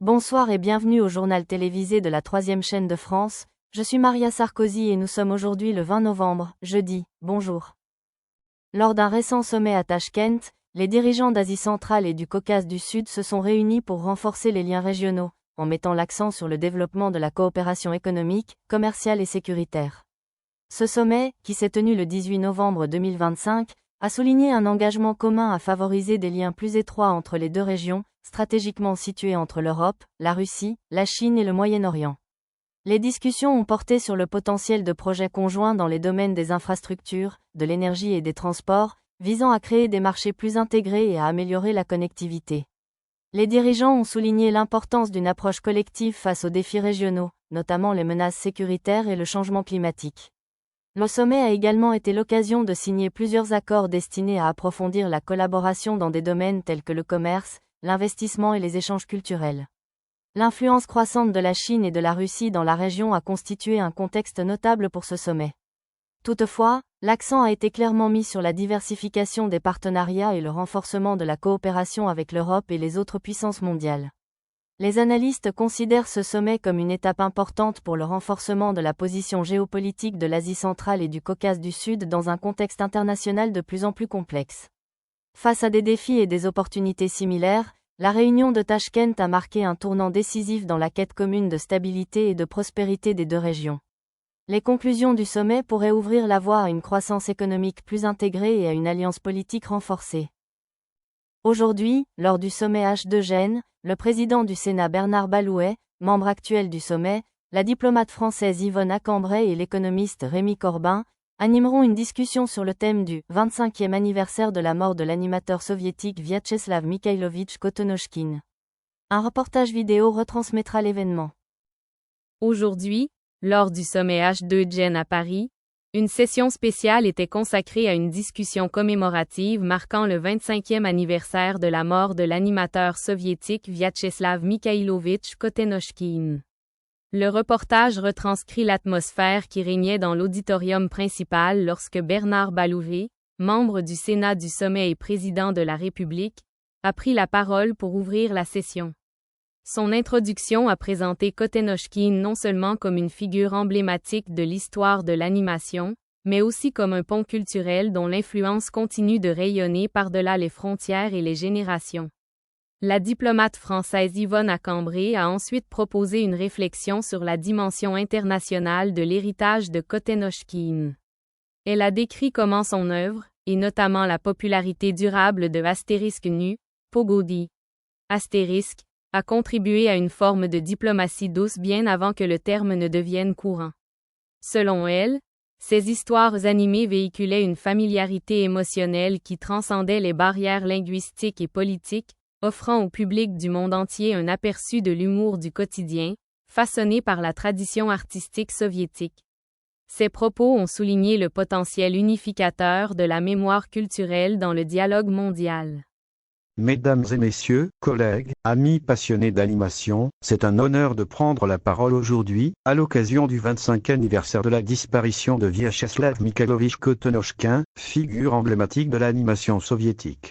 Bonsoir et bienvenue au journal télévisé de la troisième chaîne de France. Je suis Maria Sarkozy et nous sommes aujourd'hui le 20 novembre, jeudi. Bonjour. Lors d'un récent sommet à Tachkent, les dirigeants d'Asie centrale et du Caucase du Sud se sont réunis pour renforcer les liens régionaux, en mettant l'accent sur le développement de la coopération économique, commerciale et sécuritaire. Ce sommet, qui s'est tenu le 18 novembre 2025, a souligné un engagement commun à favoriser des liens plus étroits entre les deux régions, stratégiquement situées entre l'Europe, la Russie, la Chine et le Moyen-Orient. Les discussions ont porté sur le potentiel de projets conjoints dans les domaines des infrastructures, de l'énergie et des transports, visant à créer des marchés plus intégrés et à améliorer la connectivité. Les dirigeants ont souligné l'importance d'une approche collective face aux défis régionaux, notamment les menaces sécuritaires et le changement climatique. Le sommet a également été l'occasion de signer plusieurs accords destinés à approfondir la collaboration dans des domaines tels que le commerce, l'investissement et les échanges culturels. L'influence croissante de la Chine et de la Russie dans la région a constitué un contexte notable pour ce sommet. Toutefois, l'accent a été clairement mis sur la diversification des partenariats et le renforcement de la coopération avec l'Europe et les autres puissances mondiales. Les analystes considèrent ce sommet comme une étape importante pour le renforcement de la position géopolitique de l'Asie centrale et du Caucase du Sud dans un contexte international de plus en plus complexe. Face à des défis et des opportunités similaires, la réunion de Tachkent a marqué un tournant décisif dans la quête commune de stabilité et de prospérité des deux régions. Les conclusions du sommet pourraient ouvrir la voie à une croissance économique plus intégrée et à une alliance politique renforcée. Aujourd'hui, lors du sommet H2G, le président du Sénat Bernard Balouet, membre actuel du sommet, la diplomate française Yvonne Acambray et l'économiste Rémi Corbin, animeront une discussion sur le thème du 25e anniversaire de la mort de l'animateur soviétique Vyacheslav Mikhailovitch Kotonochkine. Un reportage vidéo retransmettra l'événement. Aujourd'hui, lors du sommet H2G à Paris, une session spéciale était consacrée à une discussion commémorative marquant le 25e anniversaire de la mort de l'animateur soviétique Vyacheslav Mikhailovitch Kotonochkine. Le reportage retranscrit l'atmosphère qui régnait dans l'auditorium principal lorsque Bernard Balouet, membre du Sénat du sommet et président de la République, a pris la parole pour ouvrir la session. Son introduction a présenté Kotonochkine non seulement comme une figure emblématique de l'histoire de l'animation, mais aussi comme un pont culturel dont l'influence continue de rayonner par-delà les frontières et les générations. La diplomate française Yvonne Acambray a ensuite proposé une réflexion sur la dimension internationale de l'héritage de Kotonochkine. Elle a décrit comment son œuvre, et notamment la popularité durable de *Nu, Pogodi, *, a contribué à une forme de diplomatie douce bien avant que le terme ne devienne courant. Selon elle, ces histoires animées véhiculaient une familiarité émotionnelle qui transcendait les barrières linguistiques et politiques, offrant au public du monde entier un aperçu de l'humour du quotidien, façonné par la tradition artistique soviétique. Ces propos ont souligné le potentiel unificateur de la mémoire culturelle dans le dialogue mondial. Mesdames et messieurs, collègues, amis passionnés d'animation, c'est un honneur de prendre la parole aujourd'hui, à l'occasion du 25e anniversaire de la disparition de Vyacheslav Mikhailovitch Kotonochkine, figure emblématique de l'animation soviétique.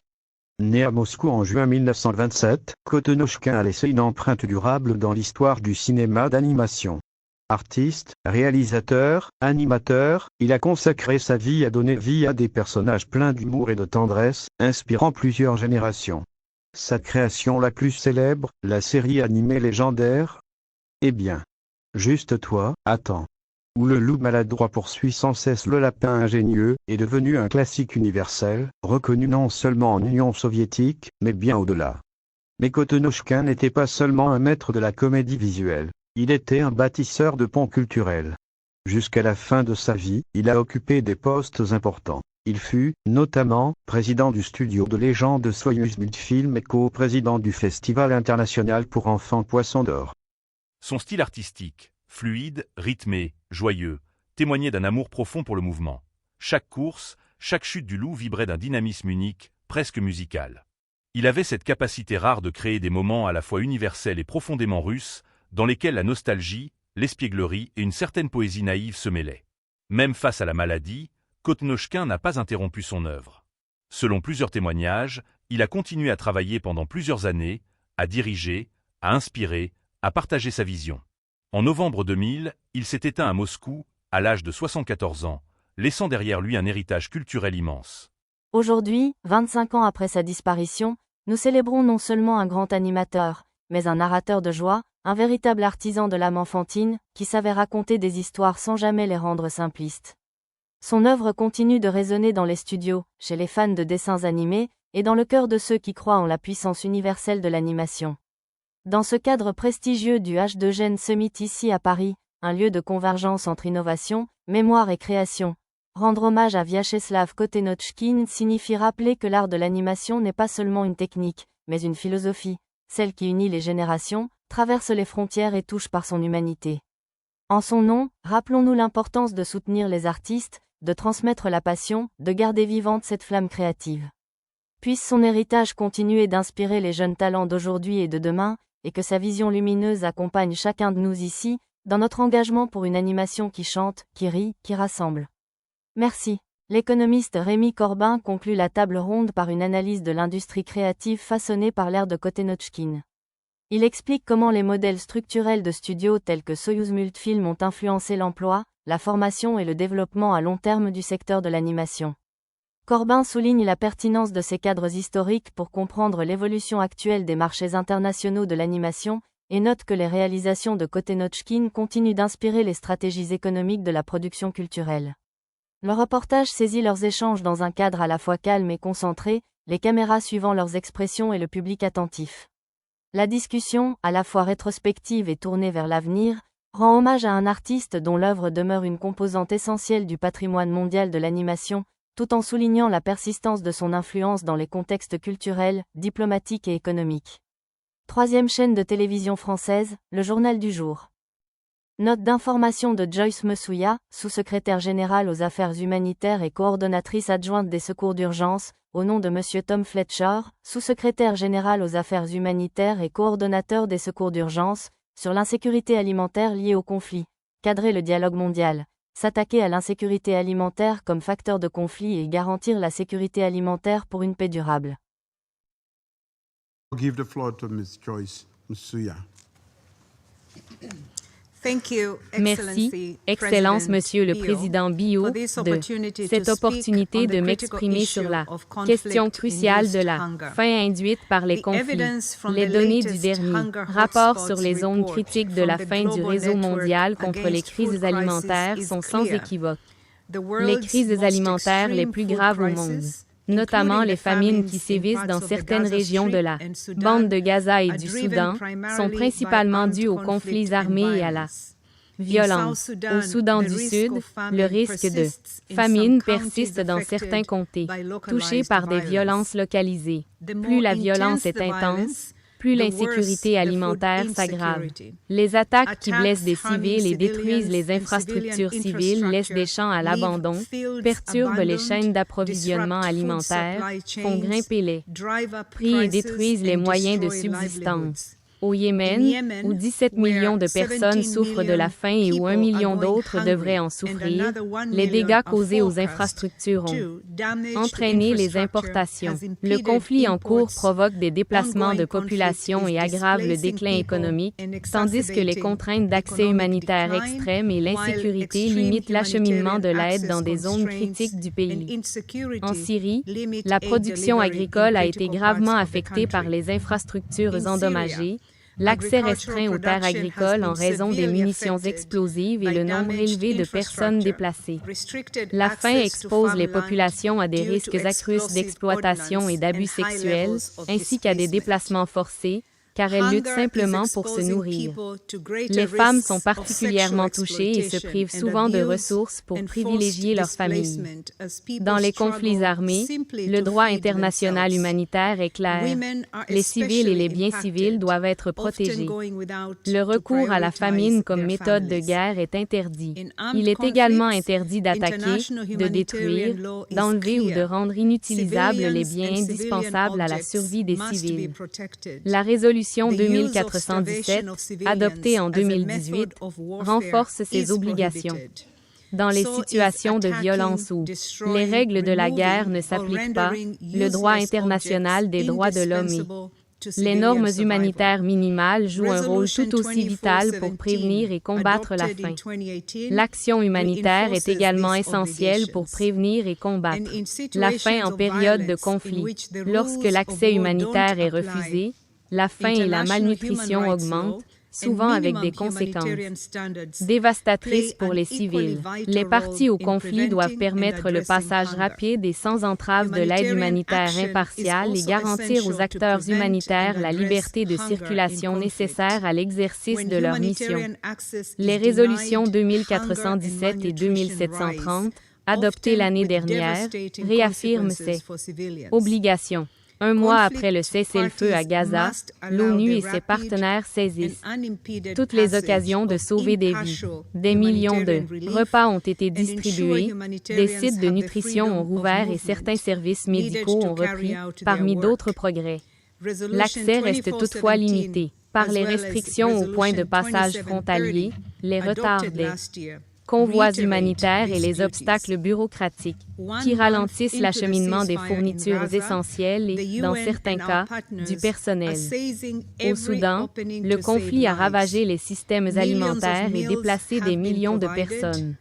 Né à Moscou en juin 1927, Kotonochkine a laissé une empreinte durable dans l'histoire du cinéma d'animation. Artiste, réalisateur, animateur, il a consacré sa vie à donner vie à des personnages pleins d'humour et de tendresse, inspirant plusieurs générations. Sa création la plus célèbre, la série animée légendaire. Eh bien, juste toi, attends. Où le loup maladroit poursuit sans cesse le lapin ingénieux, est devenu un classique universel, reconnu non seulement en Union soviétique, mais bien au-delà. Mais Kotonochkine n'était pas seulement un maître de la comédie visuelle. Il était un bâtisseur de ponts culturels. Jusqu'à la fin de sa vie, il a occupé des postes importants. Il fut, notamment, président du studio de légende Soyouz Multfilm et co-président du Festival international pour enfants Poisson d'Or. Son style artistique, fluide, rythmé, joyeux, témoignait d'un amour profond pour le mouvement. Chaque course, chaque chute du loup vibrait d'un dynamisme unique, presque musical. Il avait cette capacité rare de créer des moments à la fois universels et profondément russes, dans lesquels la nostalgie, l'espièglerie et une certaine poésie naïve se mêlaient. Même face à la maladie, Kotonochkine n'a pas interrompu son œuvre. Selon plusieurs témoignages, il a continué à travailler pendant plusieurs années, à diriger, a inspiré, a partagé sa vision. En novembre 2000, il s'est éteint à Moscou, à l'âge de 74 ans, laissant derrière lui un héritage culturel immense. Aujourd'hui, 25 ans après sa disparition, nous célébrons non seulement un grand animateur, mais un narrateur de joie, un véritable artisan de l'âme enfantine, qui savait raconter des histoires sans jamais les rendre simplistes. Son œuvre continue de résonner dans les studios, chez les fans de dessins animés, et dans le cœur de ceux qui croient en la puissance universelle de l'animation. Dans ce cadre prestigieux du H2Gen Summit ici à Paris, un lieu de convergence entre innovation, mémoire et création, rendre hommage à Vyacheslav Kotenochkin signifie rappeler que l'art de l'animation n'est pas seulement une technique, mais une philosophie, celle qui unit les générations, traverse les frontières et touche par son humanité. En son nom, rappelons-nous l'importance de soutenir les artistes, de transmettre la passion, de garder vivante cette flamme créative. Puisse son héritage continuer d'inspirer les jeunes talents d'aujourd'hui et de demain, et que sa vision lumineuse accompagne chacun de nous ici, dans notre engagement pour une animation qui chante, qui rit, qui rassemble. Merci. L'économiste Rémi Corbin conclut la table ronde par une analyse de l'industrie créative façonnée par l'ère de Kotenochkin. Il explique comment les modèles structurels de studios tels que Soyuz Multfilm ont influencé l'emploi, la formation et le développement à long terme du secteur de l'animation. Corbin souligne la pertinence de ces cadres historiques pour comprendre l'évolution actuelle des marchés internationaux de l'animation, et note que les réalisations de Kotenochkin continuent d'inspirer les stratégies économiques de la production culturelle. Le reportage saisit leurs échanges dans un cadre à la fois calme et concentré, les caméras suivant leurs expressions et le public attentif. La discussion, à la fois rétrospective et tournée vers l'avenir, rend hommage à un artiste dont l'œuvre demeure une composante essentielle du patrimoine mondial de l'animation, tout en soulignant la persistance de son influence dans les contextes culturels, diplomatiques et économiques. Troisième chaîne de télévision française, le journal du jour. Note d'information de Joyce Messouya, sous-secrétaire générale aux affaires humanitaires et coordonnatrice adjointe des secours d'urgence, au nom de Monsieur Tom Fletcher, sous-secrétaire général aux affaires humanitaires et coordonnateur des secours d'urgence, sur l'insécurité alimentaire liée au conflit. Cadrer le dialogue mondial. S'attaquer à l'insécurité alimentaire comme facteur de conflit et garantir la sécurité alimentaire pour une paix durable. I'll give the floor to Ms. Joyce Messouya. Merci, Excellence Monsieur le Président Biot, de cette opportunité de m'exprimer sur la question cruciale de la faim induite par les conflits. Les données du dernier rapport sur les zones critiques de la faim du Réseau mondial contre les crises alimentaires sont sans équivoque. Les crises alimentaires les plus graves au monde, notamment les famines qui sévissent dans certaines régions de la bande de Gaza et du Soudan, sont principalement dues aux conflits armés et à la violence. Au Soudan du Sud, le risque de famine persiste dans certains comtés, touchés par des violences localisées. Plus la violence est intense, plus l'insécurité alimentaire s'aggrave. Les attaques qui blessent des civils et détruisent les infrastructures civiles laissent des champs à l'abandon, perturbent les chaînes d'approvisionnement alimentaire, font grimper les prix et détruisent les moyens de subsistance. Au Yémen, où 17 millions de personnes souffrent de la faim et où 1 million d'autres devraient en souffrir, les dégâts causés aux infrastructures ont entraîné les importations. Le conflit en cours provoque des déplacements de population et aggrave le déclin économique, tandis que les contraintes d'accès humanitaire extrêmes et l'insécurité limitent l'acheminement de l'aide dans des zones critiques du pays. En Syrie, la production agricole a été gravement affectée par les infrastructures endommagées, l'accès restreint aux terres agricoles en raison des munitions explosives et le nombre élevé de personnes déplacées. La faim expose les populations à des risques accrus d'exploitation et d'abus sexuels, ainsi qu'à des déplacements forcés, car elles luttent simplement pour se nourrir. Les femmes sont particulièrement touchées et se privent souvent de ressources pour privilégier leur famille. Dans les conflits armés, le droit international humanitaire est clair. Les civils et les biens civils doivent être protégés. Le recours à la famine comme méthode de guerre est interdit. Il est également interdit d'attaquer, de détruire, d'enlever ou de rendre inutilisables les biens indispensables à la survie des civils. La résolution 2417, adoptée en 2018, renforce ces obligations. Dans les situations de violence où les règles de la guerre ne s'appliquent pas, le droit international des droits de l'homme est Les normes humanitaires minimales jouent un rôle tout aussi vital pour prévenir et combattre la faim. L'action humanitaire est également essentielle pour prévenir et combattre la faim en période de conflit. Lorsque l'accès humanitaire est refusé, la faim et la malnutrition augmentent, souvent avec des conséquences dévastatrices pour les civils. Les parties au conflit doivent permettre le passage rapide et sans entrave de l'aide humanitaire impartiale et garantir aux acteurs humanitaires la liberté de circulation nécessaire à l'exercice de leur mission. Les résolutions 2417 et 2730, adoptées l'année dernière, réaffirment ces obligations. Un mois après le cessez-le-feu à Gaza, l'ONU et ses partenaires saisissent toutes les occasions de sauver des vies. Des millions de repas ont été distribués, des sites de nutrition ont rouvert et certains services médicaux ont repris, parmi d'autres progrès. L'accès reste toutefois limité par les restrictions aux points de passage frontaliers, les retards des convois humanitaires et les obstacles bureaucratiques qui ralentissent l'acheminement des fournitures essentielles et, dans certains cas, du personnel. Au Soudan, le conflit a ravagé les systèmes alimentaires et déplacé des millions de personnes.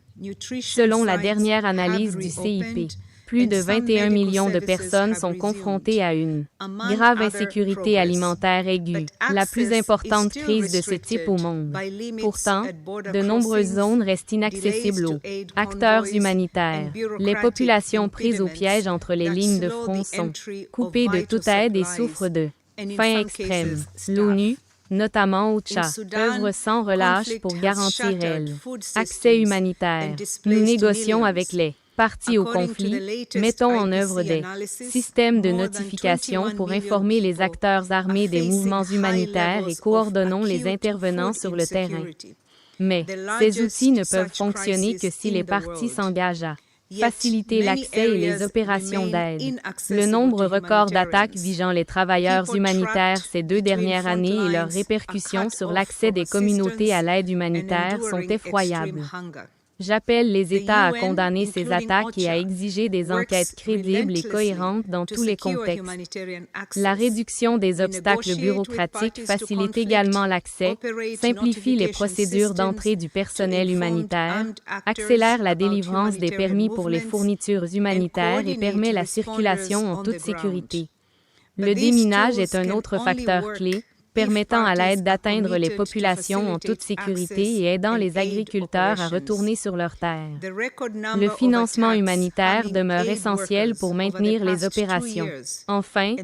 Selon la dernière analyse du CIP, plus de 21 millions de personnes sont confrontées à une grave insécurité alimentaire aiguë, la plus importante crise de ce type au monde. Pourtant, de nombreuses zones restent inaccessibles aux acteurs humanitaires. Les populations prises au piège entre les lignes de front sont coupées de toute aide et souffrent de faim extrême. L'ONU, notamment au Tchad, œuvre sans relâche pour garantir accès humanitaire. Nous négocions avec les parties au conflit, mettons en œuvre des systèmes de notification pour informer les acteurs armés des mouvements humanitaires et coordonnons les intervenants sur le terrain. Mais ces outils ne peuvent fonctionner que si les parties s'engagent à faciliter l'accès et les opérations d'aide. Le nombre record d'attaques visant les travailleurs humanitaires ces 2 dernières années et leurs répercussions sur l'accès des communautés à l'aide humanitaire sont effroyables. J'appelle les États à condamner ces attaques et à exiger des enquêtes crédibles et cohérentes dans tous les contextes. La réduction des obstacles bureaucratiques facilite également l'accès, simplifie les procédures d'entrée du personnel humanitaire, accélère la délivrance des permis pour les fournitures humanitaires et permet la circulation en toute sécurité. Le déminage est un autre facteur clé, permettant à l'aide d'atteindre les populations en toute sécurité et aidant les agriculteurs à retourner sur leurs terres. Le financement humanitaire demeure essentiel pour maintenir les opérations. Enfin,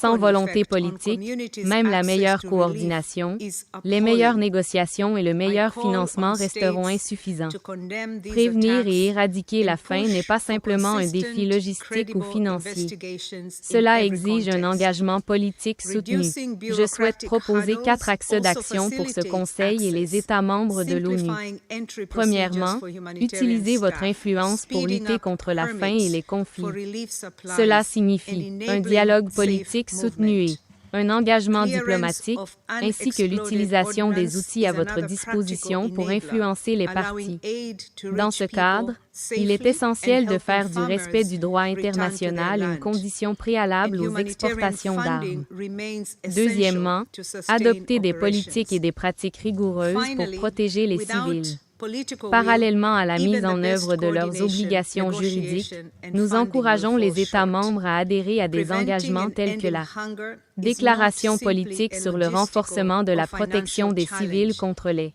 sans volonté politique, même la meilleure coordination, les meilleures négociations et le meilleur financement resteront insuffisants. Prévenir et éradiquer la faim n'est pas simplement un défi logistique ou financier. Cela exige un engagement politique soutenu. Je souhaite proposer 4 axes d'action pour ce Conseil et les États membres de l'ONU. Premièrement, utilisez votre influence pour lutter contre la faim et les conflits. Cela signifie un dialogue politique soutenu et un engagement diplomatique, ainsi que l'utilisation des outils à votre disposition pour influencer les parties. Dans ce cadre, il est essentiel de faire du respect du droit international une condition préalable aux exportations d'armes. Deuxièmement, adopter des politiques et des pratiques rigoureuses pour protéger les civils. Parallèlement à la mise en œuvre de leurs obligations juridiques, nous encourageons les États membres à adhérer à des engagements tels que la déclaration politique sur le renforcement de la protection des civils contre les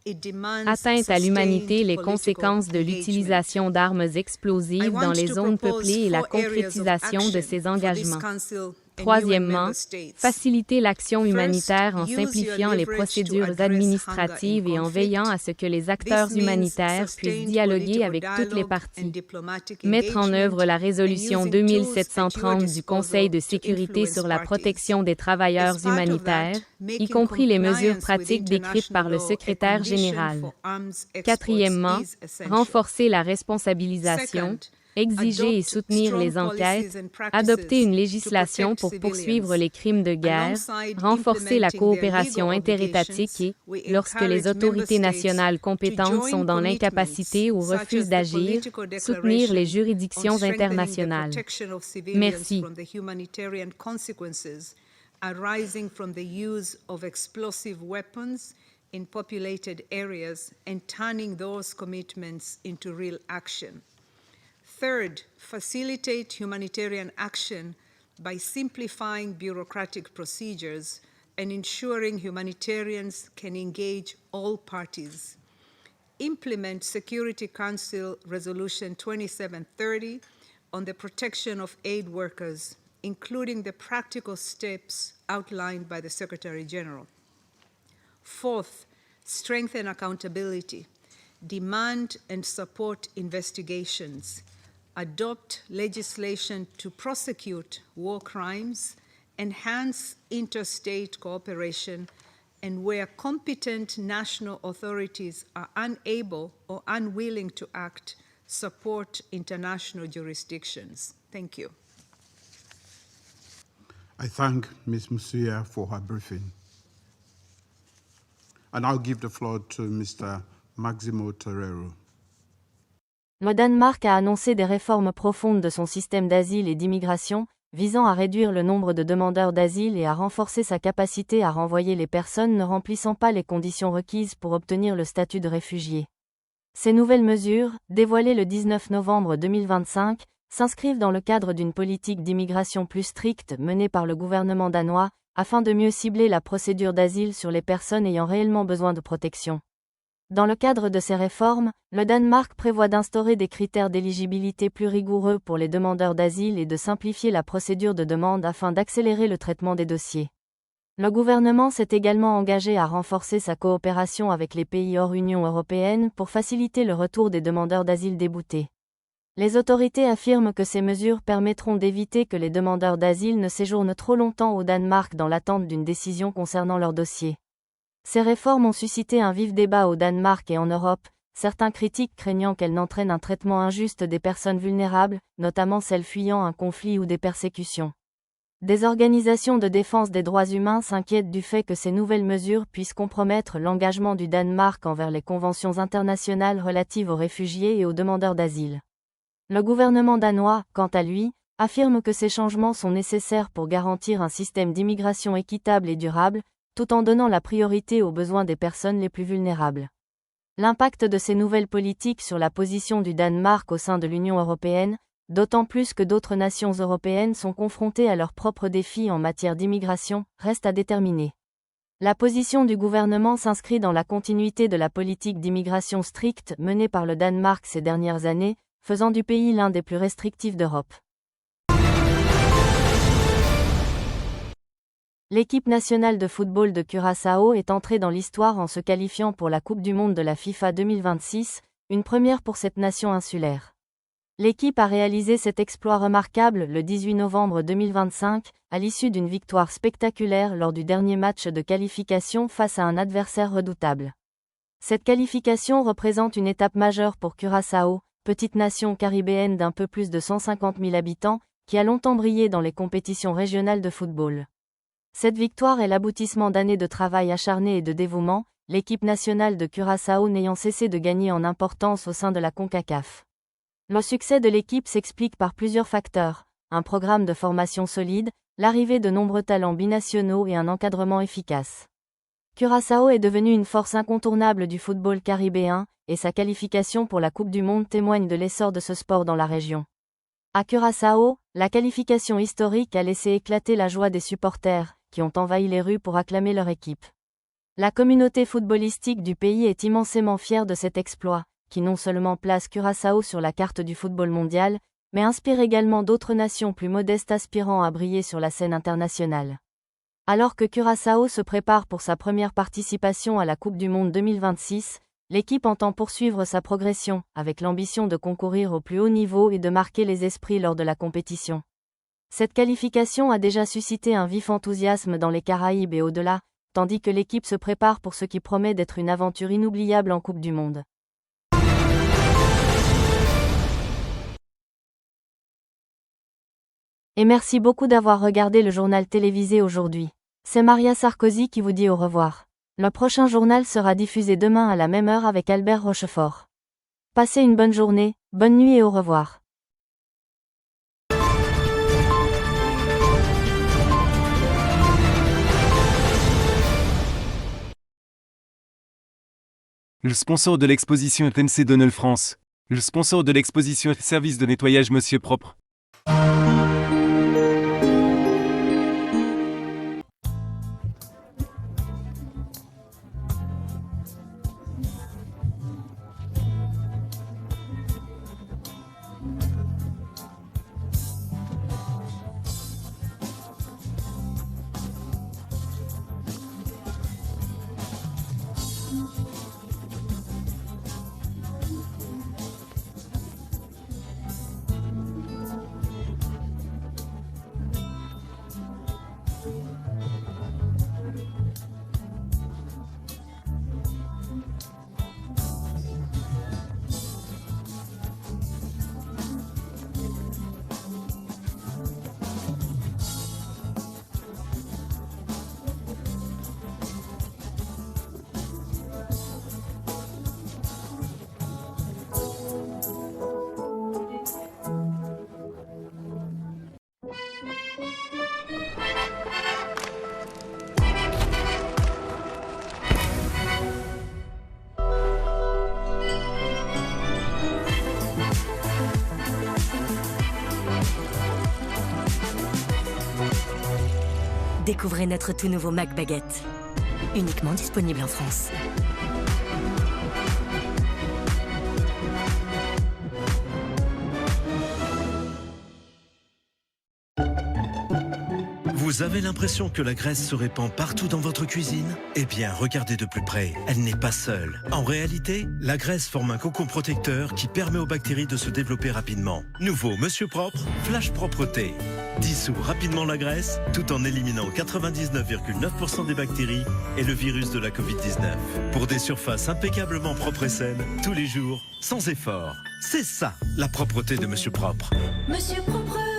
atteintes à l'humanité, les conséquences de l'utilisation d'armes explosives dans les zones peuplées et la concrétisation de ces engagements. Troisièmement, faciliter l'action humanitaire en simplifiant les procédures administratives et en veillant à ce que les acteurs humanitaires puissent dialoguer avec toutes les parties. Mettre en œuvre la résolution 2730 du Conseil de sécurité sur la protection des travailleurs humanitaires, y compris les mesures pratiques décrites par le secrétaire général. Quatrièmement, renforcer la responsabilisation, exiger et soutenir les enquêtes, adopter une législation pour poursuivre les crimes de guerre, renforcer la coopération interétatique et, lorsque les autorités nationales compétentes sont dans l'incapacité ou refusent d'agir, soutenir les juridictions internationales. Merci. arising from the use of explosive weapons in populated areas and turning those commitments into real action. Third, facilitate humanitarian action by simplifying bureaucratic procedures and ensuring humanitarians can engage all parties. Implement Security Council Resolution 2730 on the protection of aid workers, including the practical steps outlined by the Secretary General. Fourth, strengthen accountability, demand and support investigations, adopt legislation to prosecute war crimes, enhance interstate cooperation, and where competent national authorities are unable or unwilling to act, support international jurisdictions. Thank you. I thank Ms. Musuya for her briefing. I now give the floor to Mr. Maximo Torero. Le Danemark a annoncé des réformes profondes de son système d'asile et d'immigration, visant à réduire le nombre de demandeurs d'asile et à renforcer sa capacité à renvoyer les personnes ne remplissant pas les conditions requises pour obtenir le statut de réfugié. Ces nouvelles mesures, dévoilées le 19 novembre 2025, s'inscrivent dans le cadre d'une politique d'immigration plus stricte menée par le gouvernement danois, afin de mieux cibler la procédure d'asile sur les personnes ayant réellement besoin de protection. Dans le cadre de ces réformes, le Danemark prévoit d'instaurer des critères d'éligibilité plus rigoureux pour les demandeurs d'asile et de simplifier la procédure de demande afin d'accélérer le traitement des dossiers. Le gouvernement s'est également engagé à renforcer sa coopération avec les pays hors Union européenne pour faciliter le retour des demandeurs d'asile déboutés. Les autorités affirment que ces mesures permettront d'éviter que les demandeurs d'asile ne séjournent trop longtemps au Danemark dans l'attente d'une décision concernant leur dossier. Ces réformes ont suscité un vif débat au Danemark et en Europe, certains critiques craignant qu'elles n'entraînent un traitement injuste des personnes vulnérables, notamment celles fuyant un conflit ou des persécutions. Des organisations de défense des droits humains s'inquiètent du fait que ces nouvelles mesures puissent compromettre l'engagement du Danemark envers les conventions internationales relatives aux réfugiés et aux demandeurs d'asile. Le gouvernement danois, quant à lui, affirme que ces changements sont nécessaires pour garantir un système d'immigration équitable et durable, tout en donnant la priorité aux besoins des personnes les plus vulnérables. L'impact de ces nouvelles politiques sur la position du Danemark au sein de l'Union européenne, d'autant plus que d'autres nations européennes sont confrontées à leurs propres défis en matière d'immigration, reste à déterminer. La position du gouvernement s'inscrit dans la continuité de la politique d'immigration stricte menée par le Danemark ces dernières années, faisant du pays l'un des plus restrictifs d'Europe. L'équipe nationale de football de Curaçao est entrée dans l'histoire en se qualifiant pour la Coupe du monde de la FIFA 2026, une première pour cette nation insulaire. L'équipe a réalisé cet exploit remarquable le 18 novembre 2025, à l'issue d'une victoire spectaculaire lors du dernier match de qualification face à un adversaire redoutable. Cette qualification représente une étape majeure pour Curaçao, petite nation caribéenne d'un peu plus de 150 000 habitants, qui a longtemps brillé dans les compétitions régionales de football. Cette victoire est l'aboutissement d'années de travail acharné et de dévouement, l'équipe nationale de Curaçao n'ayant cessé de gagner en importance au sein de la CONCACAF. Le succès de l'équipe s'explique par plusieurs facteurs, un programme de formation solide, l'arrivée de nombreux talents binationaux et un encadrement efficace. Curaçao est devenue une force incontournable du football caribéen, et sa qualification pour la Coupe du monde témoigne de l'essor de ce sport dans la région. À Curaçao, la qualification historique a laissé éclater la joie des supporters, qui ont envahi les rues pour acclamer leur équipe. La communauté footballistique du pays est immensément fière de cet exploit, qui non seulement place Curaçao sur la carte du football mondial, mais inspire également d'autres nations plus modestes aspirant à briller sur la scène internationale. Alors que Curaçao se prépare pour sa première participation à la Coupe du monde 2026, l'équipe entend poursuivre sa progression, avec l'ambition de concourir au plus haut niveau et de marquer les esprits lors de la compétition. Cette qualification a déjà suscité un vif enthousiasme dans les Caraïbes et au-delà, tandis que l'équipe se prépare pour ce qui promet d'être une aventure inoubliable en Coupe du monde. Et merci beaucoup d'avoir regardé le journal télévisé aujourd'hui. C'est Maria Sarkozy qui vous dit au revoir. Le prochain journal sera diffusé demain à la même heure avec Albert Rochefort. Passez une bonne journée, bonne nuit et au revoir. Le sponsor de l'exposition est MC Donald France. Le sponsor de l'exposition est Service de nettoyage Monsieur Propre. Découvrez notre tout nouveau Mac Baguette. Uniquement disponible en France. Vous avez l'impression que la graisse se répand partout dans votre cuisine? Eh bien, regardez de plus près, elle n'est pas seule. En réalité, la graisse forme un cocon protecteur qui permet aux bactéries de se développer rapidement. Nouveau Monsieur Propre, Flash Propreté. Dissout rapidement la graisse, tout en éliminant 99,9% des bactéries et le virus de la Covid-19. Pour des surfaces impeccablement propres et saines, tous les jours, sans effort. C'est ça, la propreté de Monsieur Propre. Monsieur Propre!